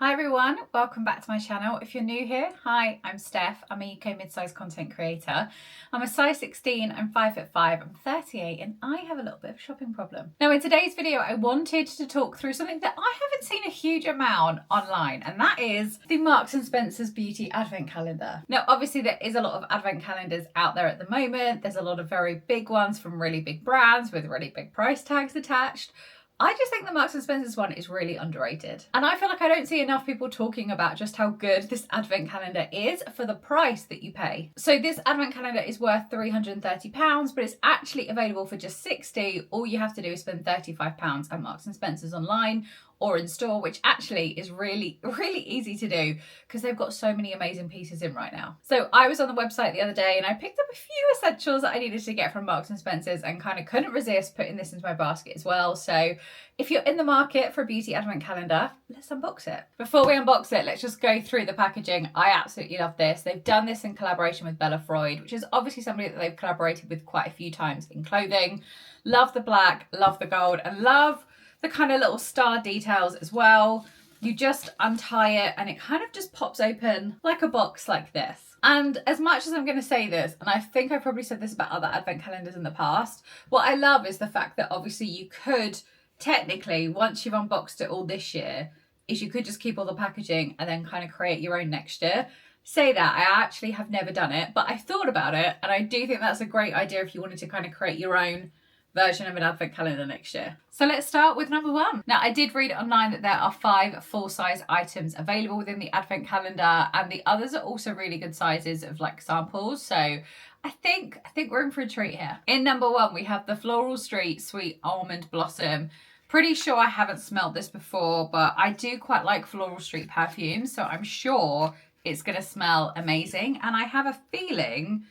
Hi everyone, welcome back to my channel. If you're new here, hi, I'm Steph. I'm a UK mid-sized content creator. I'm a size 16, I'm 5'5", I'm 38, and I have a little bit of a shopping problem. Now in today's video, I wanted to talk through something that I haven't seen a huge amount online, and that is the Marks & Spencer's Beauty Advent Calendar. Now obviously there is a lot of advent calendars out there at the moment. There's a lot of very big ones from really big brands with really big price tags attached. I just think the Marks & Spencer's one is really underrated. And I feel like I don't see enough people talking about just how good this advent calendar is for the price that you pay. So this advent calendar is worth £330, but it's actually available for just £60. All you have to do is spend £35 at Marks & Spencer's online or in store, which actually is really easy to do because they've got so many amazing pieces in right now. So I was on the website the other day and I picked up a few essentials that I needed to get from Marks & Spencer's and kind of couldn't resist putting this into my basket as well. So if you're in the market for a beauty advent calendar, let's unbox it. Before we unbox it, let's just go through the packaging. I absolutely love this. They've done this in collaboration with Bella Freud, which is obviously somebody that they've collaborated with quite a few times in clothing. Love the black, love the gold, and love the kind of little star details as well. You just untie it and it kind of just pops open like a box like this. And as much as I'm going to say this, and I think I probably said this about other advent calendars in the past, what I love is the fact that obviously you could technically, once you've unboxed it all this year, is you could just keep all the packaging and then kind of create your own next year. Say that, I actually have never done it, but I thought about it and I do think that's a great idea if you wanted to kind of create your own version of an advent calendar next year. So let's start with number one. Now I did read online that there are 5 full-size items available within the advent calendar, and the others are also really good sizes of like samples. So I think we're in for a treat here. In number one, we have the Floral Street Sweet Almond Blossom. Pretty sure I haven't smelled this before, but I do quite like Floral Street perfume, so I'm sure it's gonna smell amazing. And I have a feeling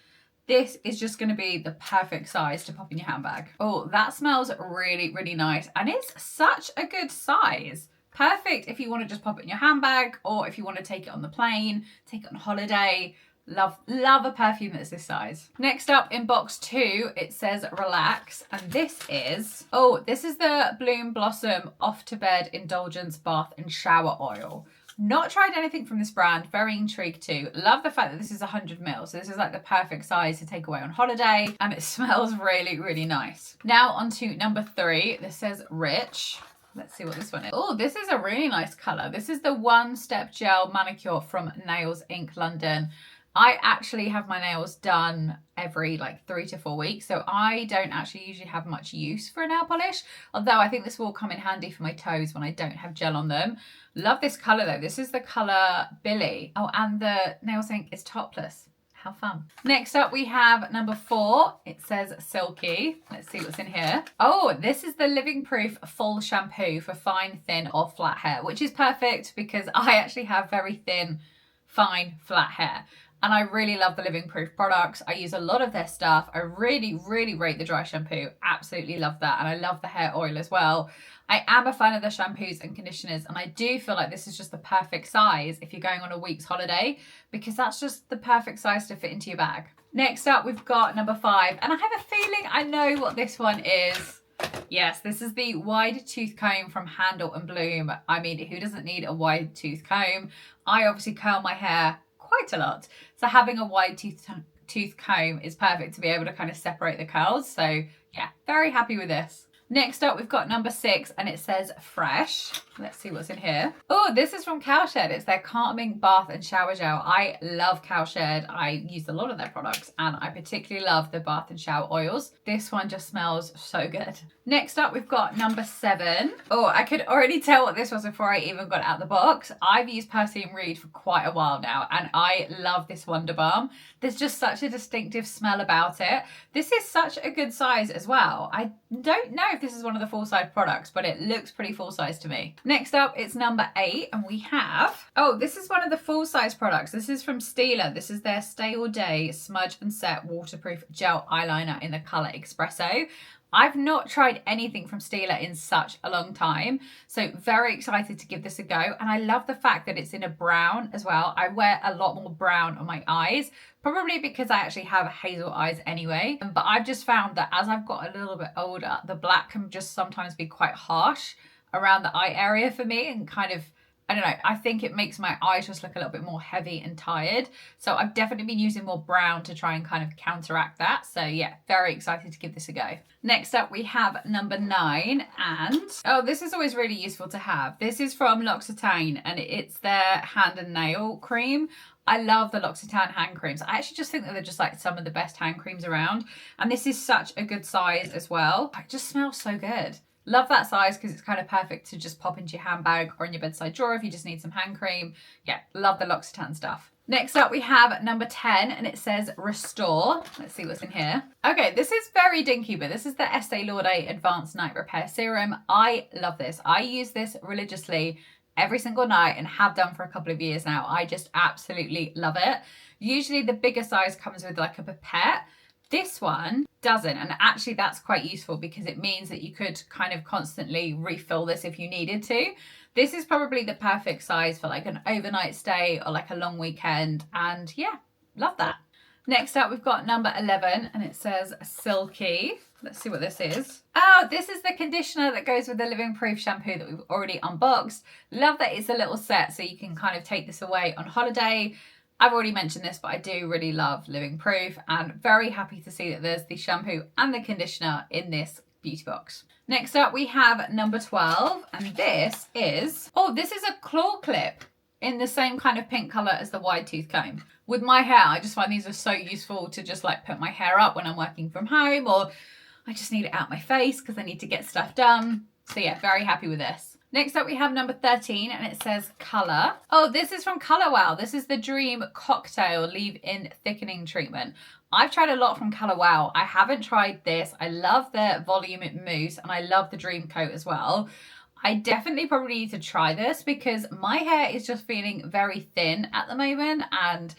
this is just going to be the perfect size to pop in your handbag. Oh, that smells really nice. And it's such a good size. Perfect if you want to just pop it in your handbag or if you want to take it on the plane, take it on holiday. Love a perfume that's this size. Next up in box 2, it says Relax. And this is the Bloom Blossom Off to Bed Indulgence Bath and Shower Oil. Not tried anything from this brand, very intrigued too. Love the fact that this is 100 ml, so this is like the perfect size to take away on holiday, and it smells really nice. Now on to number 3. This says Rich. Let's see what this one is. Oh, this is a really nice colour. This is the One Step Gel Manicure from Nails Inc. London. I actually have my nails done every like 3 to 4 weeks, so I don't actually usually have much use for a nail polish, although I think this will come in handy for my toes when I don't have gel on them. Love this colour though. This is the colour Billy. Oh, and the Nails Inc is topless. How fun. Next up we have number 4. It says Silky. Let's see what's in here. Oh, this is the Living Proof Full Shampoo for fine, thin or flat hair, which is perfect because I actually have very thin, fine, flat hair. And I really love the Living Proof products. I use a lot of their stuff. I really rate the dry shampoo. Absolutely love that. And I love the hair oil as well. I am a fan of the shampoos and conditioners, and I do feel like this is just the perfect size if you're going on a week's holiday, because that's just the perfect size to fit into your bag. Next up, we've got number 5, and I have a feeling I know what this one is. Yes, this is the Wide Tooth Comb from Handle and Bloom. I mean, who doesn't need a wide tooth comb? I obviously curl my hair quite a lot, so having a wide tooth comb is perfect to be able to kind of separate the curls. So yeah, very happy with this. Next up, we've got number 6, and it says Fresh. Let's see what's in here. Oh, this is from Cowshed. It's their Calming Bath and Shower Gel. I love Cowshed. I use a lot of their products, and I particularly love the bath and shower oils. This one just smells so good. Next up, we've got number 7. Oh, I could already tell what this was before I even got it out of the box. I've used Perfume Reed for quite a while now, and I love this Wonder Balm. There's just such a distinctive smell about it. This is such a good size as well. I don't know if this is one of the full-size products, but it looks pretty full-size to me. Next up, it's number 8, and we have, oh, this is one of the full-size products. This is from Stila. This is their Stay All Day Smudge and Set Waterproof Gel Eyeliner in the colour Espresso. I've not tried anything from Stila in such a long time, so very excited to give this a go. And I love the fact that it's in a brown as well. I wear a lot more brown on my eyes, probably because I actually have hazel eyes anyway. But I've just found that as I've got a little bit older, the black can just sometimes be quite harsh around the eye area for me and kind of I don't know, I think it makes my eyes just look a little bit more heavy and tired. So I've definitely been using more brown to try and kind of counteract that. So yeah, very excited to give this a go. Next up, we have number 9, and oh, this is always really useful to have. This is from L'Occitane, and it's their hand and nail cream. I love the L'Occitane hand creams. I actually just think that they're just like some of the best hand creams around. And this is such a good size as well. It just smells so good. Love that size because it's kind of perfect to just pop into your handbag or in your bedside drawer if you just need some hand cream. Yeah, love the L'Occitane stuff. Next up, we have number 10, and it says Restore. Let's see what's in here. Okay, this is very dinky, but this is the Estee Lauder Advanced Night Repair Serum. I love this. I use this religiously every single night and have done for a couple of years now. I just absolutely love it. Usually the bigger size comes with like a pipette. This one doesn't, and actually that's quite useful because it means that you could kind of constantly refill this if you needed to. This is probably the perfect size for like an overnight stay or like a long weekend, and yeah, love that. Next up, we've got number 11, and it says Silky. Let's see what this is. Oh, this is the conditioner that goes with the Living Proof shampoo that we've already unboxed. Love that it's a little set so you can kind of take this away on holiday. I've already mentioned this, but I do really love Living Proof, and very happy to see that there's the shampoo and the conditioner in this beauty box. Next up, we have number 12, and this is, oh, this is a claw clip in the same kind of pink colour as the wide tooth comb. With my hair, I just find these are so useful to just like put my hair up when I'm working from home, or I just need it out my face because I need to get stuff done. So yeah, very happy with this. Next up, we have number 13, and it says Colour. Oh, this is from Colour Wow. This is the Dream Cocktail Leave-In Thickening Treatment. I've tried a lot from Colour Wow. I haven't tried this. I love the Volume Mousse, and I love the Dream Coat as well. I definitely probably need to try this because my hair is just feeling very thin at the moment, and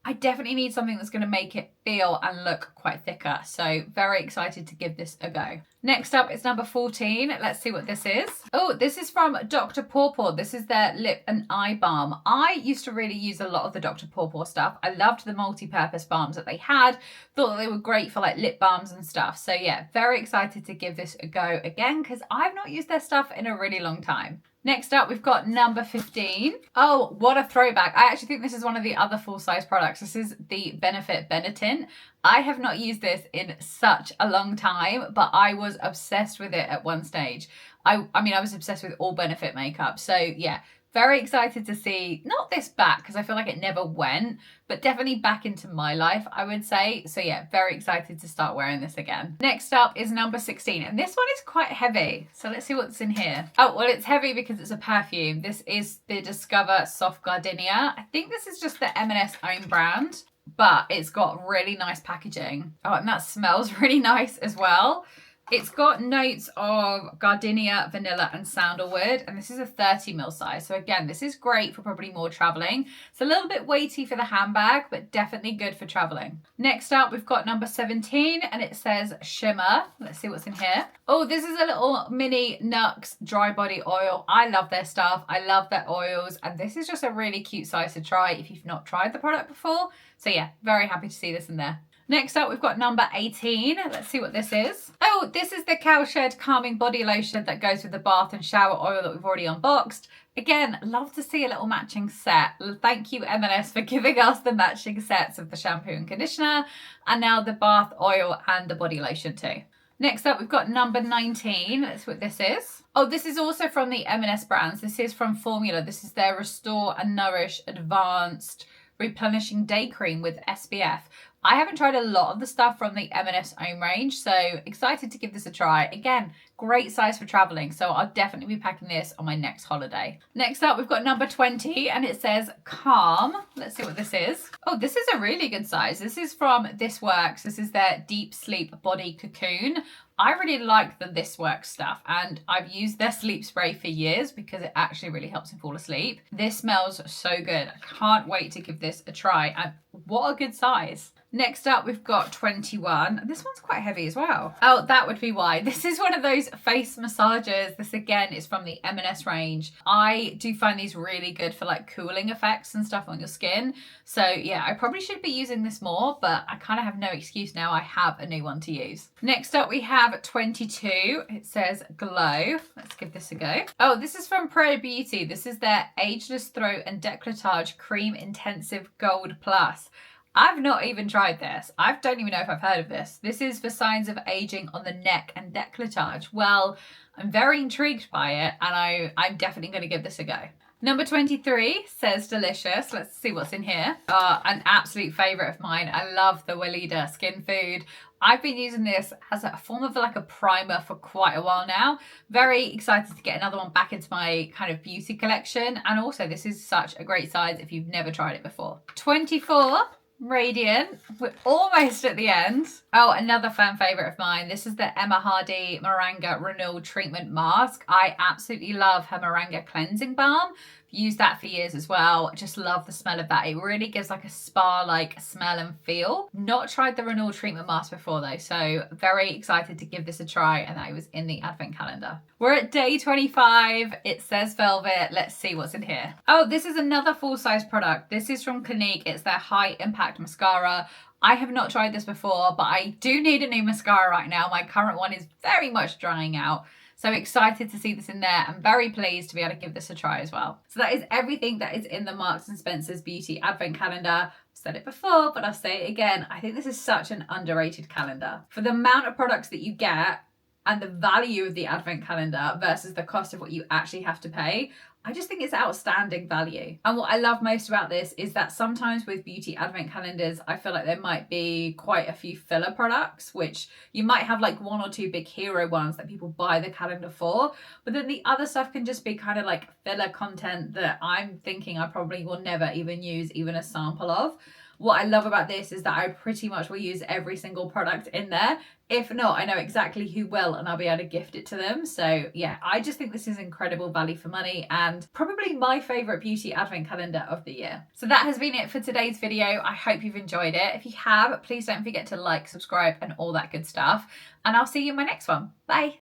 I definitely need something that's going to make it feel and look quite thicker. So very excited to give this a go. Next up is number 14. Let's see what this is. Oh, this is from Dr. Pawpaw. This is their lip and eye balm. I used to really use a lot of the Dr. Pawpaw stuff. I loved the multi-purpose balms that they had. Thought that they were great for like lip balms and stuff. So yeah, very excited to give this a go again because I've not used their stuff in a really long time. Next up, we've got number 15. Oh, what a throwback. I actually think this is one of the other full-size products. This is the Benefit Benetint. I have not used this in such a long time, but I was obsessed with it at one stage. I mean, I was obsessed with all Benefit makeup. So yeah, very excited to see, not this back, because I feel like it never went, but definitely back into my life, I would say. So yeah, very excited to start wearing this again. Next up is number 16, and this one is quite heavy. So let's see what's in here. Oh, well, it's heavy because it's a perfume. This is the Discover Soft Gardenia. I think this is just the M&S own brand, but it's got really nice packaging. Oh, and that smells really nice as well. It's got notes of gardenia, vanilla, and sandalwood, and this is a 30ml size. So again, this is great for probably more traveling. It's a little bit weighty for the handbag, but definitely good for traveling. Next up, we've got number 17, and it says Shimmer. Let's see what's in here. Oh, this is a little mini Nux dry body oil. I love their stuff. I love their oils, and this is just a really cute size to try if you've not tried the product before. So yeah, very happy to see this in there. Next up, we've got number 18. Let's see what this is. Oh, this is the Cowshed Calming Body Lotion that goes with the bath and shower oil that we've already unboxed. Again, love to see a little matching set. Thank you, M&S, for giving us the matching sets of the shampoo and conditioner, and now the bath oil and the body lotion too. Next up, we've got number 19. Let's see what this is. Oh, this is also from the M&S brands. This is from Formula. This is their Restore and Nourish Advanced Replenishing Day Cream with SPF. I haven't tried a lot of the stuff from the M&S own range, so excited to give this a try. Again, great size for traveling, so I'll definitely be packing this on my next holiday. Next up, we've got number 20, and it says Calm. Let's see what this is. Oh, this is a really good size. This is from This Works. This is their Deep Sleep Body Cocoon. I really like the This Works stuff, and I've used their sleep spray for years because it actually really helps me fall asleep. This smells so good. I can't wait to give this a try, and what a good size. Next up, we've got 21. This one's quite heavy as well. Oh, that would be why. This is one of those face massagers. This again is from the M&S range. I do find these really good for like cooling effects and stuff on your skin. So yeah, I probably should be using this more, but I kind of have no excuse now. I have a new one to use. Next up, we have 22. It says Glow. Let's give this a go. Oh, this is from Pro Beauty. This is their Ageless Throat and Décolletage Cream Intensive Gold Plus. I've not even tried this. I don't even know if I've heard of this. This is for signs of aging on the neck and décolletage. Well, I'm very intrigued by it, and I'm definitely going to give this a go. Number 23 says Delicious. Let's see what's in here. An absolute favourite of mine. I love the Weleda Skin Food. I've been using this as a form of like a primer for quite a while now. Very excited to get another one back into my kind of beauty collection. And also this is such a great size if you've never tried it before. 24. Radiant. We're almost at the end. Oh, another fan favourite of mine. This is the Emma Hardy Moringa Renewal Treatment Mask. I absolutely love her Moringa Cleansing Balm. Used that for years as well. Just love the smell of that. It really gives like a spa-like smell and feel. Not tried the Renewal Treatment Mask before though, so very excited to give this a try, and that was in the advent calendar. We're at day 25. It says Velvet. Let's see what's in here. Oh, this is another full-size product. This is from Clinique. It's their High Impact Mascara. I have not tried this before, but I do need a new mascara right now. My current one is very much drying out. So excited to see this in there. I'm very pleased to be able to give this a try as well. So that is everything that is in the Marks & Spencer's Beauty Advent Calendar. I've said it before, but I'll say it again. I think this is such an underrated calendar. For the amount of products that you get and the value of the Advent Calendar versus the cost of what you actually have to pay, I just think it's outstanding value. And what I love most about this is that sometimes with beauty advent calendars, I feel like there might be quite a few filler products, which you might have like one or two big hero ones that people buy the calendar for. But then the other stuff can just be kind of like filler content that I'm thinking I probably will never even use even a sample of. What I love about this is that I pretty much will use every single product in there. If not, I know exactly who will and I'll be able to gift it to them. So yeah, I just think this is incredible value for money and probably my favourite beauty advent calendar of the year. So that has been it for today's video. I hope you've enjoyed it. If you have, please don't forget to like, subscribe and all that good stuff. And I'll see you in my next one. Bye.